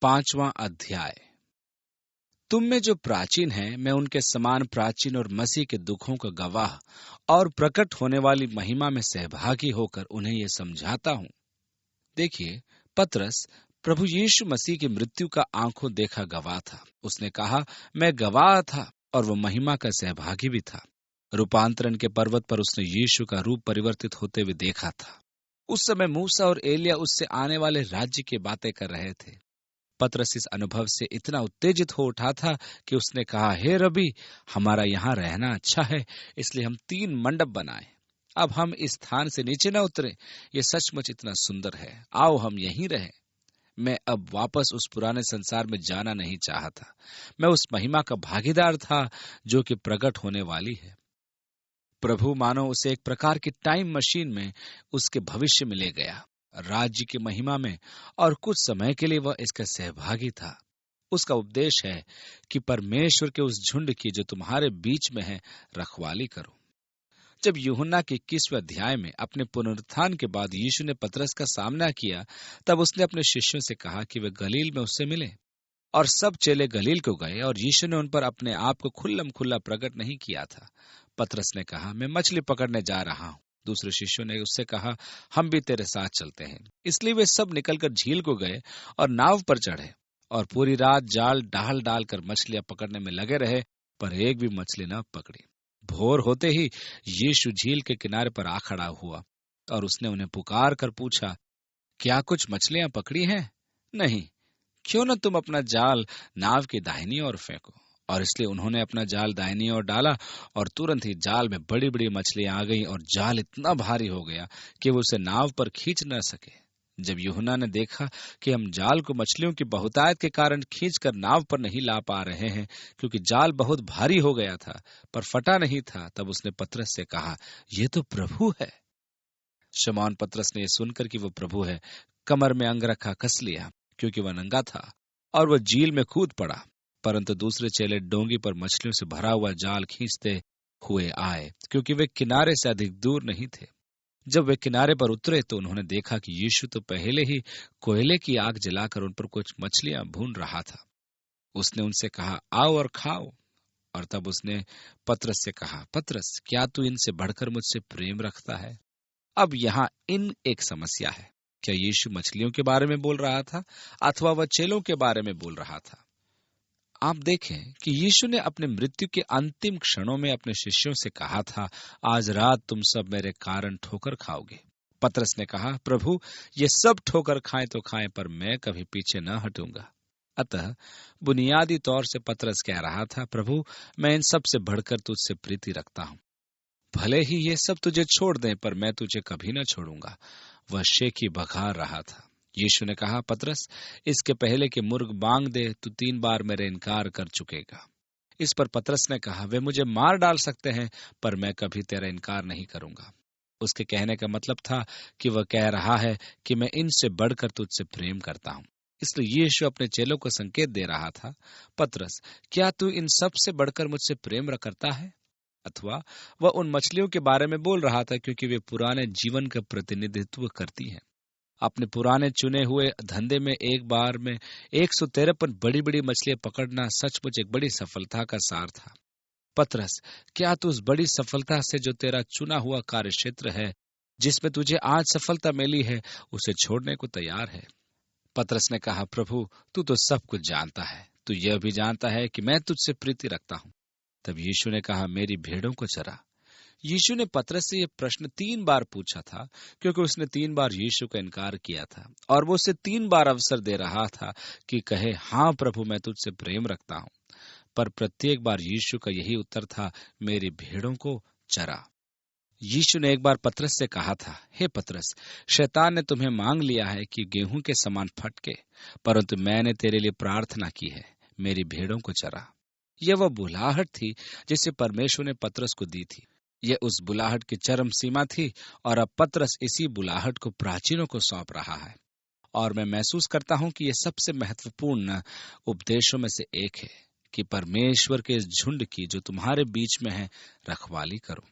5वां अध्याय। तुम में जो प्राचीन हैं, मैं उनके समान प्राचीन और मसीह के दुखों का गवाह और प्रकट होने वाली महिमा में सहभागी होकर उन्हें यह समझाता हूं। देखिए, पतरस प्रभु यीशु मसीह की मृत्यु का आंखों देखा गवाह था। उसने कहा, मैं गवाह था और वो महिमा का सहभागी भी था। रूपांतरण के पर्वत पर उसने यीशु का रूप परिवर्तित होते हुए देखा था। उस समय मूसा और एलिया उससे आने वाले राज्य की बातें कर रहे थे। पतरस इस अनुभव से इतना उत्तेजित हो उठा था कि उसने कहा, हे रबी, हमारा यहाँ रहना अच्छा है, इसलिए हम 3 मंडप बनाए। अब हम इस स्थान से नीचे न उतरे। ये सचमुच इतना सुंदर है, आओ हम यहीं रहें। मैं अब वापस उस पुराने संसार में जाना नहीं चाहता। मैं उस महिमा का भागीदार था जो कि प्रकट होने वाली है। प्रभु मानो उसे एक प्रकार की टाइम मशीन में उसके भविष्य में ले गया, राज्य की महिमा में, और कुछ समय के लिए वह इसका सहभागी था। उसका उपदेश है कि परमेश्वर के उस झुंड की जो तुम्हारे बीच में है रखवाली करो। जब यूहन्ना के 21वें अध्याय में अपने पुनरुत्थान के बाद यीशु ने पतरस का सामना किया, तब उसने अपने शिष्यों से कहा कि वे गलील में उससे मिले। और सब चेले गलील को गए और यीशु ने उन पर अपने आप को खुल्लम खुल्ला प्रकट नहीं किया था। पतरस ने कहा, मैं मछली पकड़ने जा रहा हूं। दूसरे शिष्यों ने उससे कहा, हम भी तेरे साथ चलते हैं। इसलिए वे सब निकलकर झील को गए और नाव पर चढ़े और पूरी रात जाल डाल डाल कर मछलियां पकड़ने में लगे रहे, पर एक भी मछली न पकड़ी। भोर होते ही यीशु झील के किनारे पर आ खड़ा हुआ और उसने उन्हें पुकार कर पूछा, क्या कुछ मछलियां पकड़ी हैं? नहीं। क्यों न तुम अपना जाल नाव की दाहिनी ओर फेंको। और इसलिए उन्होंने अपना जाल दाहिनी ओर डाला और तुरंत ही जाल में बड़ी बड़ी मछलियां आ गईं और जाल इतना भारी हो गया कि वो उसे नाव पर खींच न सके। जब यूहन्ना ने देखा कि हम जाल को मछलियों की बहुतायत के कारण खींचकर नाव पर नहीं ला पा रहे हैं, क्योंकि जाल बहुत भारी हो गया था पर फटा नहीं था, तब उसने पतरस से कहा, ये तो प्रभु है। शमौन पतरस ने यह सुनकर कि वो प्रभु है, कमर में अंगरखा कस लिया, क्योंकि वह नंगा था, और वह झील में कूद पड़ा। परंतु दूसरे चेले डोंगी पर मछलियों से भरा हुआ जाल खींचते हुए आए, क्योंकि वे किनारे से अधिक दूर नहीं थे। जब वे किनारे पर उतरे तो उन्होंने देखा कि यीशु तो पहले ही कोयले की आग जलाकर उन पर कुछ मछलियां भून रहा था। उसने उनसे कहा, आओ और खाओ। और तब उसने पतरस से कहा, पतरस, क्या तू इनसे बढ़कर मुझसे प्रेम रखता है? अब यहाँ इन एक समस्या है। क्या यीशु मछलियों के बारे में बोल रहा था अथवा वह चेलों के बारे में बोल रहा था? आप देखें कि यीशु ने अपने मृत्यु के अंतिम क्षणों में अपने शिष्यों से कहा था, आज रात तुम सब मेरे कारण ठोकर खाओगे। पतरस ने कहा, प्रभु, ये सब ठोकर खाएं तो खाएं, पर मैं कभी पीछे न हटूंगा। अतः बुनियादी तौर से पतरस कह रहा था, प्रभु, मैं इन सब से बढ़कर तुझसे प्रीति रखता हूं। भले ही ये सब तुझे छोड़ दें, पर मैं तुझे कभी न छोड़ूंगा। वह शेखी बघार रहा था। यीशु ने कहा, पतरस, इसके पहले कि मुर्ग बांग दे, तू 3 बार मेरे इनकार कर चुकेगा। इस पर पतरस ने कहा, वे मुझे मार डाल सकते हैं, पर मैं कभी तेरा इनकार नहीं करूंगा। उसके कहने का मतलब था कि वह कह रहा है कि मैं इनसे बढ़कर तुझसे प्रेम करता हूं। इसलिए यीशु अपने चेलों को संकेत दे रहा था, पतरस, क्या तू इन सब से बढ़कर मुझसे प्रेम करता है? अथवा वह उन मछलियों के बारे में बोल रहा था, क्योंकि वे पुराने जीवन का प्रतिनिधित्व करती हैं। अपने पुराने चुने हुए धंधे में एक बार में 153 बड़ी बड़ी मछलियां पकड़ना सचमुच एक बड़ी सफलता का सार था। पतरस, क्या तू उस बड़ी सफलता से जो तेरा चुना हुआ कार्य क्षेत्र है, जिसमें तुझे आज सफलता मिली है, उसे छोड़ने को तैयार है? पतरस ने कहा, प्रभु, तू तो सब कुछ जानता है। तू यह भी जानता है कि मैं तुझसे प्रीति रखता हूं। तब यीशु ने कहा, मेरी भेड़ों को चरा। यीशु ने पतरस से यह प्रश्न 3 बार पूछा था, क्योंकि उसने 3 बार यीशु का इनकार किया था, और वो उसे 3 बार अवसर दे रहा था कि कहे, हाँ प्रभु, मैं तुझसे प्रेम रखता हूं। पर प्रत्येक बार यीशु का यही उत्तर था, मेरी भेड़ों को चरा। यीशु ने एक बार पतरस से कहा था, हे पतरस, शैतान ने तुम्हें मांग लिया है कि गेहूं के समान फटके, परंतु मैंने तेरे लिए प्रार्थना की है, मेरी भेड़ों को चरा। यह वह बुलाहट थी जिसे परमेश्वर ने पतरस को दी थी। यह उस बुलाहट की चरम सीमा थी, और अब पतरस इसी बुलाहट को प्राचीनों को सौंप रहा है। और मैं महसूस करता हूं कि यह सबसे महत्वपूर्ण उपदेशों में से एक है कि परमेश्वर के इस झुंड की जो तुम्हारे बीच में है रखवाली करो।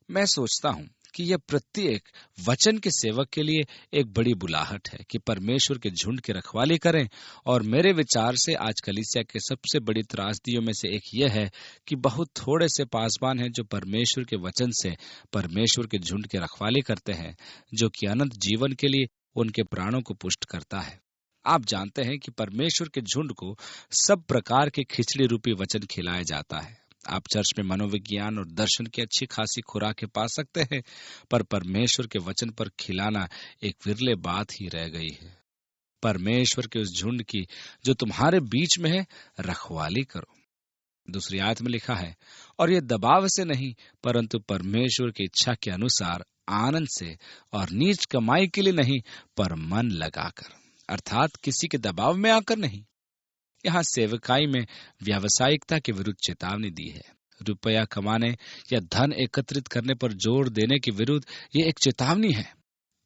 मैं सोचता हूं कि यह प्रत्येक वचन के सेवक के लिए एक बड़ी बुलाहट है कि परमेश्वर के झुंड की रखवाली करें। और मेरे विचार से आज कलीसिया के सबसे बड़ी त्रासदियों में से एक यह है कि बहुत थोड़े से पासवान हैं जो परमेश्वर के वचन से परमेश्वर के झुंड की रखवाली करते हैं, जो कि अनंत जीवन के लिए उनके प्राणों को पुष्ट करता है। आप जानते हैं कि परमेश्वर के झुंड को सब प्रकार के खिचड़ी रूपी वचन खिलाया जाता है। आप चर्च में मनोविज्ञान और दर्शन की अच्छी खासी खुराकें पा सकते हैं, पर परमेश्वर के वचन पर खिलाना एक विरले बात ही रह गई है। परमेश्वर के उस झुंड की जो तुम्हारे बीच में है, रखवाली करो। दूसरी आयत में लिखा है, और ये दबाव से नहीं परंतु परमेश्वर की इच्छा के अनुसार आनंद से, और नीच कमाई के लिए नहीं पर मन लगाकर, अर्थात किसी के दबाव में आकर नहीं। यहाँ सेवकाई में व्यावसायिकता के विरुद्ध चेतावनी दी है। रुपया कमाने या धन एकत्रित करने पर जोर देने के विरुद्ध ये एक चेतावनी है।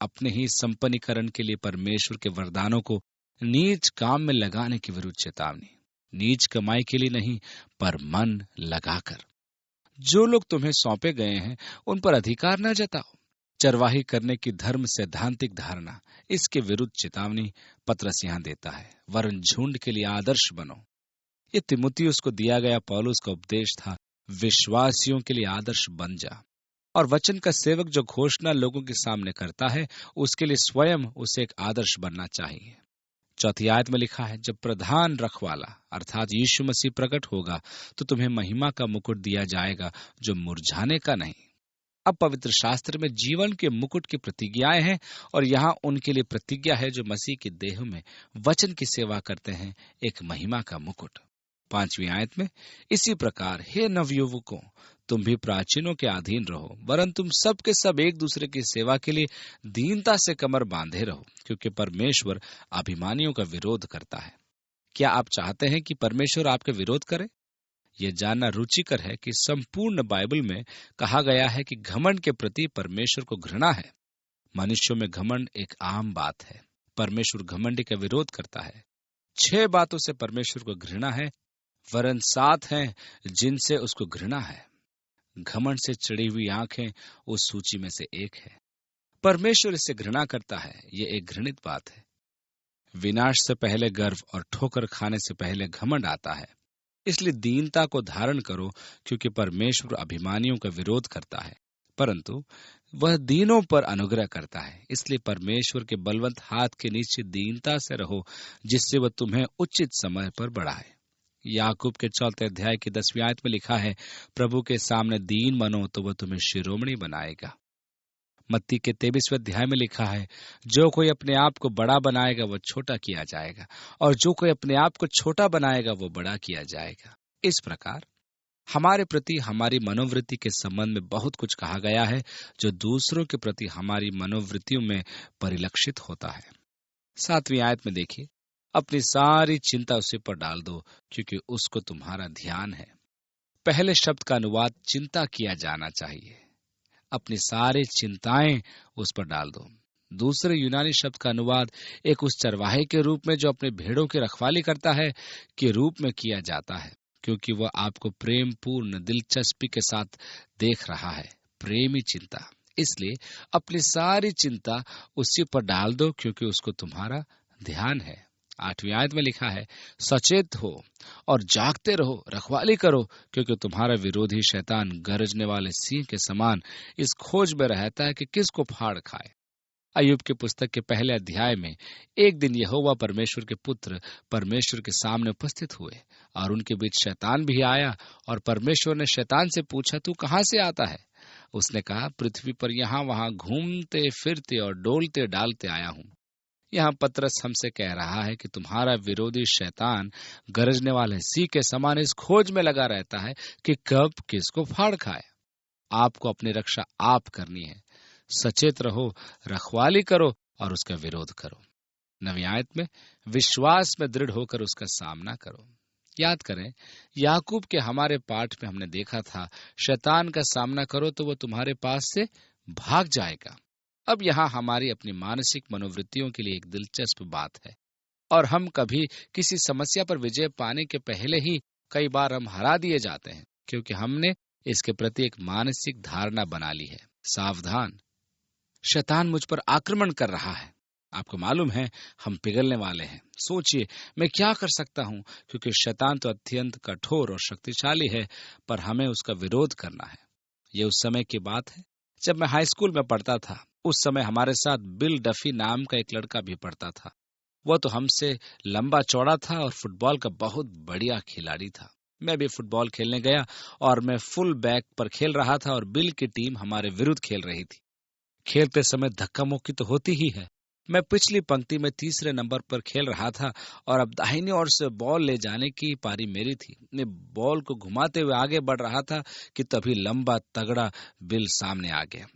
अपने ही संपन्नीकरण के लिए परमेश्वर के वरदानों को नीच काम में लगाने के विरुद्ध चेतावनी। नीच कमाई के लिए नहीं पर मन लगाकर। जो लोग तुम्हें सौंपे गए हैं उन पर अधिकार न जताओ। चरवाही करने की धर्म सैद्धांतिक धारणा, इसके विरुद्ध चेतावनी पतरस यहाँ देता है। वरन झुंड के लिए आदर्श बनो। ये तीमुथियुस को दिया गया पौलुस का उपदेश था, विश्वासियों के लिए आदर्श बन जा। और वचन का सेवक जो घोषणा लोगों के सामने करता है, उसके लिए स्वयं उसे एक आदर्श बनना चाहिए। चौथी आयत में लिखा है, जब प्रधान रखवाला अर्थात यीशु मसीह प्रकट होगा तो तुम्हें महिमा का मुकुट दिया जाएगा जो मुरझाने का नहीं। अब पवित्र शास्त्र में जीवन के मुकुट की प्रतिज्ञाएं हैं, और यहाँ उनके लिए प्रतिज्ञा है जो मसीह के देह में वचन की सेवा करते हैं, एक महिमा का मुकुट। 5वीं आयत में, इसी प्रकार हे नवयुवकों, तुम भी प्राचीनों के अधीन रहो, वरन तुम सब के सब एक दूसरे की सेवा के लिए दीनता से कमर बांधे रहो, क्योंकि परमेश्वर अभिमानियों का विरोध करता है। क्या आप चाहते हैं कि परमेश्वर आपके विरोध करे? यह जानना रुचिकर है कि संपूर्ण बाइबल में कहा गया है कि घमंड के प्रति परमेश्वर को घृणा है। मनुष्यों में घमंड एक आम बात है। परमेश्वर घमंडी का विरोध करता है। 6 बातों से परमेश्वर को घृणा है, वरन 7 हैं जिनसे उसको घृणा है। घमंड से चढ़ी हुई आंखें उस सूची में से एक है। परमेश्वर इससे घृणा करता है। यह एक घृणित बात है। विनाश से पहले गर्व और ठोकर खाने से पहले घमंड आता है। इसलिए दीनता को धारण करो, क्योंकि परमेश्वर अभिमानियों का विरोध करता है, परंतु वह दीनों पर अनुग्रह करता है। इसलिए परमेश्वर के बलवंत हाथ के नीचे दीनता से रहो, जिससे वह तुम्हें उचित समय पर बढ़ाए। याकूब के 4 अध्याय की 10वीं आयत में लिखा है, प्रभु के सामने दीन बनो तो वह तुम्हें शिरोमणि बनाएगा। मत्ती के 23वें अध्याय में लिखा है, जो कोई अपने आप को बड़ा बनाएगा वह छोटा किया जाएगा, और जो कोई अपने आप को छोटा बनाएगा वो बड़ा किया जाएगा। इस प्रकार हमारे प्रति हमारी मनोवृत्ति के संबंध में बहुत कुछ कहा गया है, जो दूसरों के प्रति हमारी मनोवृत्तियों में परिलक्षित होता है। 7वीं आयत में देखिए, अपनी सारी चिंता उसी पर डाल दो, क्योंकि उसको तुम्हारा ध्यान है। पहले शब्द का अनुवाद चिंता किया जाना चाहिए। अपनी सारी चिंताएं उस पर डाल दो। दूसरे यूनानी शब्द का अनुवाद एक उस चरवाहे के रूप में जो अपने भेड़ों की रखवाली करता है के रूप में किया जाता है, क्योंकि वह आपको प्रेम पूर्ण दिलचस्पी के साथ देख रहा है। प्रेमी चिंता। इसलिए अपनी सारी चिंता उसी पर डाल दो, क्योंकि उसको तुम्हारा ध्यान है। 8वीं आयत में लिखा है, सचेत हो और जागते रहो, रखवाली करो, क्योंकि तुम्हारा विरोधी शैतान गरजने वाले सिंह के समान इस खोज में रहता है कि किसको फाड़ खाए। अय्यूब की पुस्तक के पहले अध्याय में एक दिन यहोवा परमेश्वर के पुत्र परमेश्वर के सामने उपस्थित हुए, और उनके बीच शैतान भी आया, और परमेश्वर ने शैतान से पूछा, तू कहाँ से आता है? उसने कहा, पृथ्वी पर यहाँ वहां घूमते फिरते और डोलते डालते आया हूँ। यहाँ पतरस हमसे कह रहा है कि तुम्हारा विरोधी शैतान गरजने वाले सिंह के समान इस खोज में लगा रहता है कि कब किसको फाड़ खाए। आपको अपनी रक्षा आप करनी है। सचेत रहो, रखवाली करो और उसका विरोध करो। 9वीं आयत में, विश्वास में दृढ़ होकर उसका सामना करो। याद करें, याकूब के हमारे पाठ में हमने देखा था, शैतान का सामना करो तो वह तुम्हारे पास से भाग जाएगा। अब यहाँ हमारी अपनी मानसिक मनोवृत्तियों के लिए एक दिलचस्प बात है, और हम कभी किसी समस्या पर विजय पाने के पहले ही कई बार हम हरा दिए जाते हैं, क्योंकि हमने इसके प्रति एक मानसिक धारणा बना ली है। सावधान, शैतान मुझ पर आक्रमण कर रहा है। आपको मालूम है हम पिघलने वाले हैं। सोचिए मैं क्या कर सकता हूं, क्योंकि शैतान तो अत्यंत कठोर और शक्तिशाली है, पर हमें उसका विरोध करना है। ये उस समय की बात है जब मैं हाई स्कूल में पढ़ता था। उस समय हमारे साथ बिल डफी नाम का एक लड़का भी पढ़ता था। वह तो हमसे लंबा चौड़ा था और फुटबॉल का बहुत बढ़िया खिलाड़ी था। मैं भी फुटबॉल खेलने गया और मैं फुल बैक पर खेल रहा था और बिल की टीम हमारे विरुद्ध खेल रही थी। खेलते समय धक्का मुक्की तो होती ही है। मैं पिछली पंक्ति में तीसरे नंबर पर खेल रहा था और अब दाहिनी ओर से बॉल ले जाने की पारी मेरी थी। मैं बॉल को घुमाते हुए आगे बढ़ रहा था कि तभी लंबा तगड़ा बिल सामने आ गया।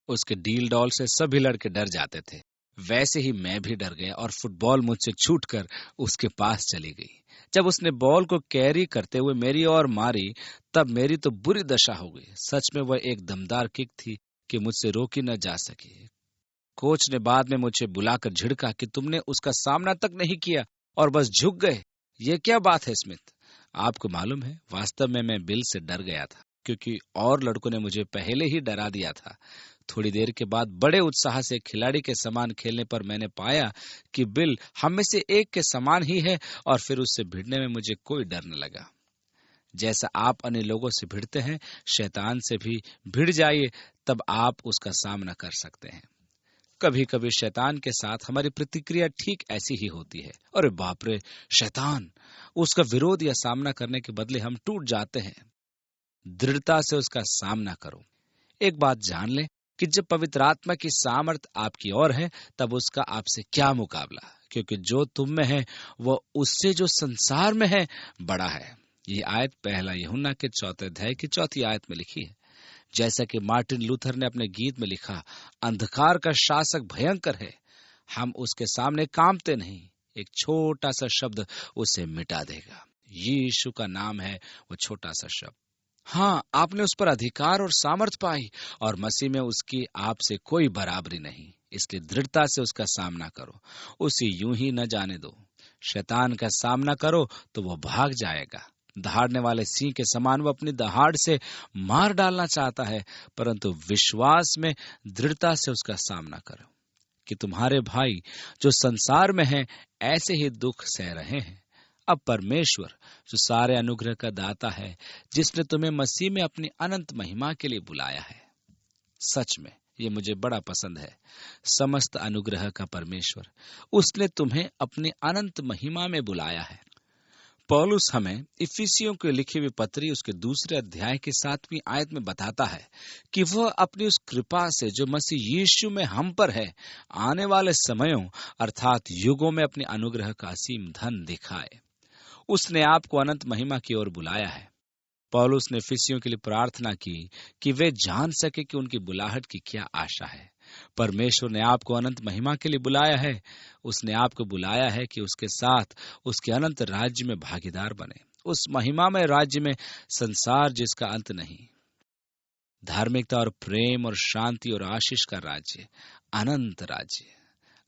उसके डील डॉल से सभी लड़के डर जाते थे। वैसे ही मैं भी डर गया और फुटबॉल मुझसे छूटकर उसके पास चली गई। जब उसने बॉल को कैरी करते हुए मेरी ओर मारी, तब मेरी तो बुरी दशा हो गई। सच में वह एक दमदार किक थी कि मुझसे रोकी न जा सकी। कोच ने बाद में मुझे बुलाकर झिड़का कि तुमने उसका सामना तक नहीं किया और बस झुक गए। ये क्या बात है स्मिथ? आपको मालूम है, वास्तव में मैं बिल से डर गया था, क्योंकि और लड़कों ने मुझे पहले ही डरा दिया था। थोड़ी देर के बाद बड़े उत्साह से खिलाड़ी के समान खेलने पर मैंने पाया कि बिल हम में से एक के समान ही है, और फिर उससे भिड़ने में मुझे कोई डर न लगा। जैसा आप अन्य लोगों से भिड़ते हैं, शैतान से भी भिड़ जाइए, तब आप उसका सामना कर सकते हैं। कभी कभी शैतान के साथ हमारी प्रतिक्रिया ठीक ऐसी ही होती है। अरे बाप रे, शैतान! उसका विरोध या सामना करने के बदले हम टूट जाते हैं। दृढ़ता से उसका सामना करो। एक बात जान ले कि जब पवित्र आत्मा की सामर्थ आपकी ओर है, तब उसका आपसे क्या मुकाबला, क्योंकि जो तुम में है वह उससे जो संसार में है बड़ा है। ये आयत पहला यूहन्ना के 4 अध्याय की 4 आयत में लिखी है। जैसा कि मार्टिन लूथर ने अपने गीत में लिखा, अंधकार का शासक भयंकर है, हम उसके सामने कांपते नहीं, एक छोटा सा शब्द उसे मिटा देगा। यीशु का नाम है वो छोटा सा शब्द। हाँ, आपने उस पर अधिकार और सामर्थ पाई, और मसीह में उसकी आपसे कोई बराबरी नहीं। इसलिए दृढ़ता से उसका सामना करो, उसे यूं ही न जाने दो। शैतान का सामना करो तो वो भाग जाएगा। दहाड़ने वाले सिंह के समान वो अपनी दहाड़ से मार डालना चाहता है, परंतु विश्वास में दृढ़ता से उसका सामना करो कि तुम्हारे भाई जो संसार में हैं ऐसे ही दुख सह रहे हैं। अब परमेश्वर जो सारे अनुग्रह का दाता है, जिसने तुम्हें मसीह में अपनी अनंत महिमा के लिए बुलाया है, सच में ये मुझे बड़ा पसंद है। समस्त अनुग्रह का परमेश्वर, उसने तुम्हें अपनी अनंत महिमा में बुलाया है। पौलुस हमें इफिसियों को लिखी हुई पत्री उसके 2 अध्याय की 7वीं आयत में बताता है कि वह अपनी उस कृपा से जो मसीह यीशु में हम पर है, आने वाले समयों अर्थात युगों में अपने अनुग्रह का असीम धन दिखाए। उसने आपको अनंत महिमा की ओर बुलाया है। पौलुस ने इफिसियों के लिए प्रार्थना की कि वे जान सके कि उनकी बुलाहट की क्या आशा है। परमेश्वर ने आपको अनंत महिमा के लिए बुलाया है। उसने आपको बुलाया है कि उसके साथ उसके अनंत राज्य में भागीदार बने, उस महिमामय राज्य में, संसार जिसका अंत नहीं, धार्मिकता और प्रेम और शांति और आशीष का राज्य, अनंत राज्य।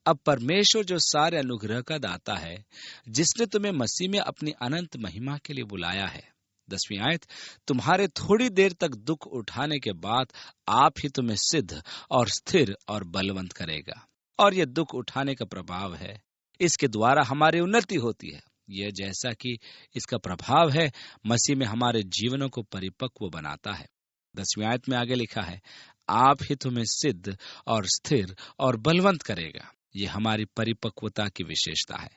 अब परमेश्वर जो सारे अनुग्रह का दाता है, जिसने तुम्हें मसीह में अपनी अनंत महिमा के लिए बुलाया है, 10वीं आयत, तुम्हारे थोड़ी देर तक दुख उठाने के बाद आप ही तुम्हें सिद्ध और स्थिर और बलवंत करेगा। और यह दुख उठाने का प्रभाव है, इसके द्वारा हमारी उन्नति होती है। यह जैसा कि इसका प्रभाव है, मसीह में हमारे जीवनों को परिपक्व बनाता है। 10वीं आयत में आगे लिखा है, आप ही तुम्हें सिद्ध और स्थिर और बलवंत करेगा। यह हमारी परिपक्वता की विशेषता है।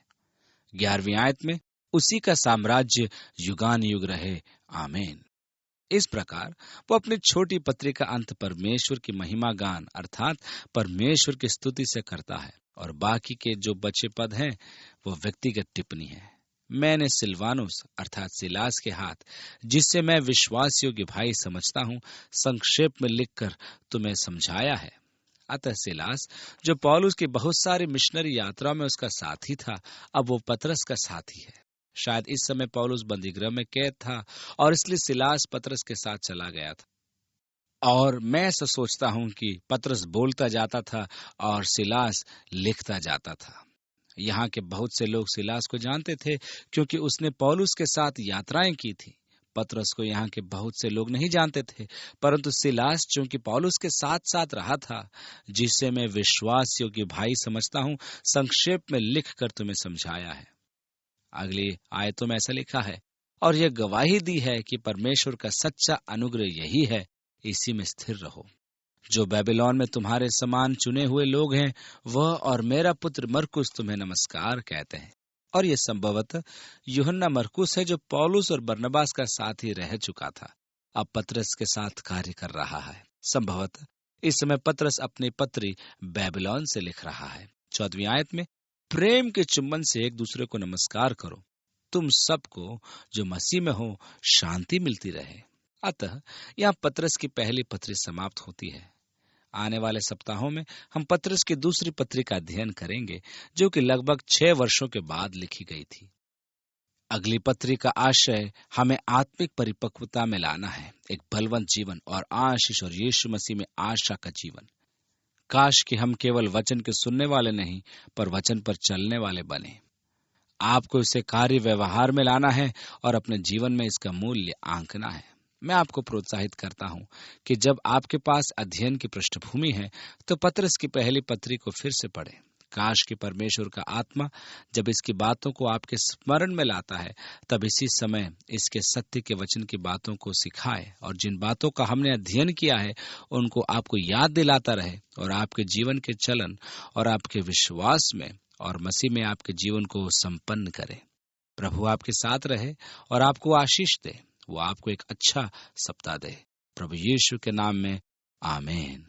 11वीं आयत में, उसी का साम्राज्य युगान युग रहे, आमीन। इस प्रकार वो अपनी छोटी पत्री का अंत परमेश्वर की महिमा गान अर्थात परमेश्वर की स्तुति से करता है, और बाकी के जो बचे पद हैं वो व्यक्तिगत टिप्पणी है। मैंने सिलवानुस अर्थात सिलास के हाथ, जिससे मैं विश्वास योग्य भाई समझता हूँ, संक्षेप में लिखकर तुम्हें समझाया है। अतः सिलास, जो पौलुस की बहुत सारी मिशनरी यात्रा में उसका साथी था, अब वो पतरस का साथी है। शायद इस समय पौलुस बंदीगृह में कैद था और इसलिए सिलास पतरस के साथ चला गया था। और मैं ऐसा सोचता हूं कि पतरस बोलता जाता था और सिलास लिखता जाता था। यहाँ के बहुत से लोग सिलास को जानते थे, क्योंकि उसने पौलुस के साथ यात्राएं की थी। पतरस को यहाँ के बहुत से लोग नहीं जानते थे, परंतु सिलास जो कि पौलुस के साथ साथ रहा था, जिसे मैं विश्वास योग्य भाई समझता हूँ, संक्षेप में लिख कर तुम्हें समझाया है। अगली आयतों में ऐसा लिखा है, और यह गवाही दी है कि परमेश्वर का सच्चा अनुग्रह यही है, इसी में स्थिर रहो। जो बेबीलोन में तुम्हारे समान चुने हुए लोग हैं, वह और मेरा पुत्र मरकुस तुम्हें नमस्कार कहते हैं। और यह संभवतः यूहन्ना मरकुस है, जो पौलुस और बरनबास का साथी रह चुका था, अब पतरस के साथ कार्य कर रहा है। संभवतः इस समय पतरस अपनी पत्री बेबीलोन से लिख रहा है। 14वीं आयत में, प्रेम के चुंबन से एक दूसरे को नमस्कार करो। तुम सबको जो मसीह में हो शांति मिलती रहे। अतः यहाँ पतरस की पहली पत्री समाप्त होती है। आने वाले सप्ताहों में हम पतरस की दूसरी पत्री का अध्ययन करेंगे, जो कि लगभग 6 वर्षों के बाद लिखी गई थी। अगली पत्री का आशय हमें आत्मिक परिपक्वता में लाना है, एक बलवंत जीवन और आशीष और यीशु मसीह में आशा का जीवन। काश कि हम केवल वचन के सुनने वाले नहीं, पर वचन पर चलने वाले बने। आपको इसे कार्य व्यवहार में लाना है और अपने जीवन में इसका मूल्य आंकना है। मैं आपको प्रोत्साहित करता हूं कि जब आपके पास अध्ययन की पृष्ठभूमि है, तो पतरस की पहली पत्री को फिर से पढ़ें। काश कि परमेश्वर का आत्मा जब इसकी बातों को आपके स्मरण में लाता है, तब इसी समय इसके सत्य के वचन की बातों को सिखाए और जिन बातों का हमने अध्ययन किया है उनको आपको याद दिलाता रहे और आपके जीवन के चलन और आपके विश्वास में और मसीह में आपके जीवन को संपन्न करे। प्रभु आपके साथ रहे और आपको आशीष दे। वो आपको एक अच्छा सप्ताह दे। प्रभु यीशु के नाम में आमीन।